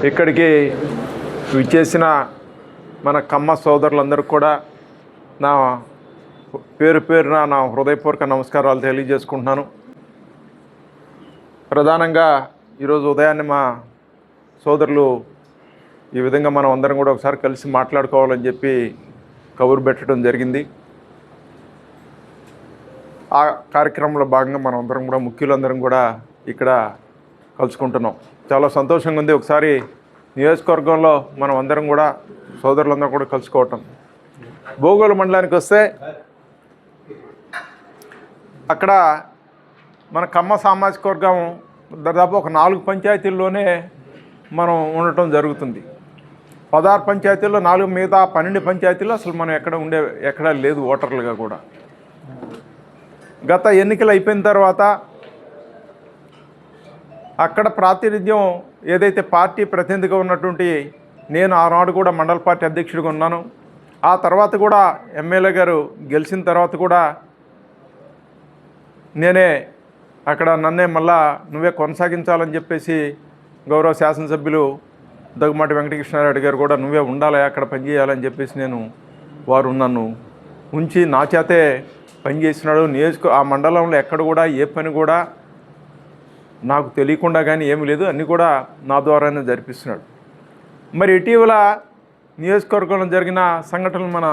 ఇక్కడికి విచ్చేసిన మన కమ్మ సోదరులందరికీ కూడా నా పేరున నా హృదయపూర్వక నమస్కారాలు తెలియజేసుకుంటున్నాను. ప్రధానంగా ఈరోజు ఉదయాన్నే మా సోదరులు ఈ విధంగా మనం అందరం కూడా ఒకసారి కలిసి మాట్లాడుకోవాలని చెప్పి కబురు పెట్టడం జరిగింది. ఆ కార్యక్రమంలో భాగంగా మనం అందరం కూడా ముఖ్యులందరం కూడా ఇక్కడ కలుసుకుంటున్నాం. చాలా సంతోషంగా ఉంది. ఒకసారి నియోజకవర్గంలో మనం అందరం కూడా సోదరులందరం కూడా కలుసుకోవటం. భోగోలు మండలానికి వస్తే అక్కడ మన కమ్మ సామాజిక వర్గం దాదాపు ఒక 4 పంచాయతీల్లోనే మనం ఉండటం జరుగుతుంది. 16 పంచాయతీల్లో 4, మిగతా 12 పంచాయతీల్లో అసలు మనం ఎక్కడ లేదు ఓటర్లుగా కూడా. గత ఎన్నికలు అయిపోయిన తర్వాత అక్కడ ప్రాతినిధ్యం ఏదైతే పార్టీ ప్రతినిధిగా ఉన్నటువంటి నేను ఆనాడు కూడా మండల పార్టీ అధ్యక్షుడిగా ఉన్నాను. ఆ తర్వాత కూడా ఎమ్మెల్యే గారు గెలిచిన తర్వాత కూడా నేనే అక్కడ నన్నే మళ్ళా నువ్వే కొనసాగించాలని చెప్పేసి గౌరవ శాసనసభ్యులు దగ్గుమాటి వెంకటకృష్ణారెడ్డి గారు కూడా నువ్వే ఉండాలి అక్కడ పనిచేయాలని చెప్పేసి వారు నన్ను ఉంచి నా చేతే పనిచేసినాడు. ఆ మండలంలో ఎక్కడ కూడా ఏ పని కూడా నాకు తెలియకుండా కానీ ఏమీ లేదు, అన్నీ కూడా నా ద్వారానే జరిపిస్తున్నాడు. మరి ఇటీవల నియోజకవర్గంలో జరిగిన సంఘటనలు మన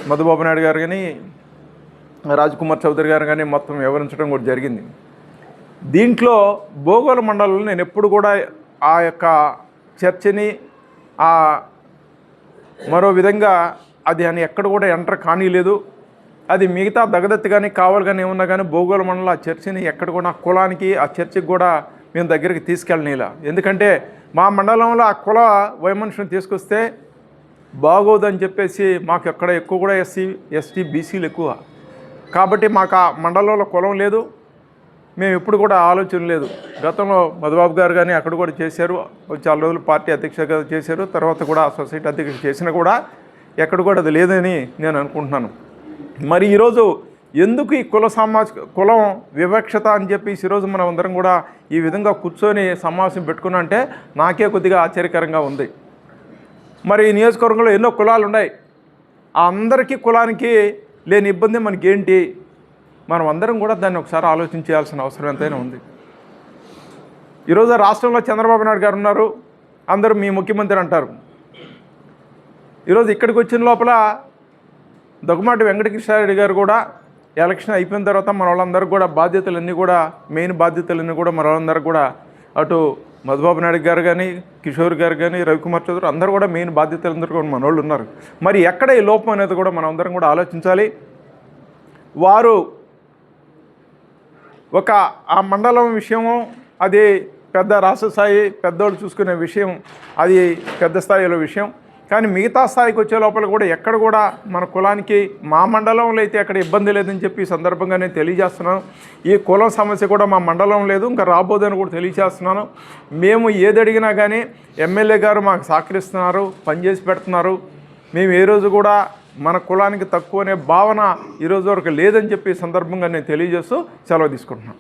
మధుబాబు నాయుడు గారు కానీ రాజ్కుమార్ చౌదరి గారు కానీ మొత్తం వివరించడం కూడా జరిగింది. దీంట్లో భోగోలు మండలంలో నేను ఎప్పుడు కూడా ఆ యొక్క చర్చని మరో విధంగా అది అని ఎక్కడ కూడా ఎంటర్ కానీలేదు. అది మిగతా దగదత్తి కానీ కావాలి కానీ ఏమన్నా కానీ భోగోలు మండలం ఆ చర్చని ఎక్కడ కూడా ఆ కులానికి ఆ చర్చకి కూడా మేము దగ్గరికి తీసుకెళ్ళనీలా. ఎందుకంటే మా మండలంలో ఆ కుల వైమనుషుని తీసుకొస్తే బాగోదని చెప్పేసి మాకు ఎక్కడ ఎక్కువ కూడా ఎస్సీ, ఎస్టీ, బీసీలు ఎక్కువ కాబట్టి మాకు ఆ మండలంలో కులం లేదు. మేము ఎప్పుడు కూడా ఆలోచన లేదు. గతంలో మధుబాబు గారు కానీ అక్కడ కూడా చేశారు, చాలా రోజులు పార్టీ అధ్యక్షుడిగా చేశారు, తర్వాత కూడా సొసైటీ అధ్యక్షుడు చేసినా కూడా ఎక్కడ కూడా అది లేదని నేను అనుకుంటున్నాను. మరి ఈరోజు ఎందుకు ఈ కులం వివక్షత అని చెప్పేసి ఈరోజు మనం అందరం కూడా ఈ విధంగా కూర్చొని సమావేశం పెట్టుకున్నా అంటే నాకే కొద్దిగా ఆశ్చర్యకరంగా ఉంది. మరి ఈ నియోజకవర్గంలో ఎన్నో కులాలు ఉన్నాయి. ఆ అందరికీ కులానికి లేని ఇబ్బంది మనకేంటి? మనం అందరం కూడా దాన్ని ఒకసారి ఆలోచించాల్సిన అవసరం ఎంతైనా ఉంది. ఈరోజు రాష్ట్రంలో చంద్రబాబు నాయుడు గారు ఉన్నారు, అందరూ మీ ముఖ్యమంత్రి అంటారు. ఈరోజు ఇక్కడికి వచ్చిన లోపల దగ్గుమాటి వెంకటకృష్ణారెడ్డి గారు కూడా ఎలక్షన్ అయిపోయిన తర్వాత మన వాళ్ళందరూ కూడా బాధ్యతలన్నీ కూడా మెయిన్ బాధ్యతలన్నీ కూడా మన వాళ్ళందరూ కూడా అటు మధుబాబు నాయుడు గారు కానీ కిషోర్ గారు కానీ రవికుమార్ చౌదరి అందరూ కూడా మెయిన్ బాధ్యతలందరూ కూడా మన వాళ్ళు ఉన్నారు. మరి ఎక్కడ ఈ లోపం అనేది కూడా మనం అందరం కూడా ఆలోచించాలి. వారు ఆ మండలం విషయము అది పెద్ద రాష్ట్ర స్థాయి పెద్దోళ్ళు చూసుకునే విషయం, అది పెద్ద స్థాయిలో విషయం. కానీ మిగతా స్థాయికి వచ్చే లోపల కూడా ఎక్కడ కూడా మన కులానికి మా మండలంలో అయితే ఎక్కడ ఇబ్బంది లేదని చెప్పి ఈ సందర్భంగా నేను తెలియజేస్తున్నాను. ఈ కులం సమస్య కూడా మా మండలం లేదు, ఇంకా రాబోదని కూడా తెలియజేస్తున్నాను. మేము ఏది అడిగినా కానీ ఎమ్మెల్యే గారు మాకు సహకరిస్తున్నారు, పనిచేసి పెడుతున్నారు. మేము ఏ రోజు కూడా మన కులానికి తక్కువ అనే భావన ఈరోజు వరకు లేదని చెప్పి ఈ సందర్భంగా నేను తెలియజేస్తూ సెలవు తీసుకుంటున్నాను.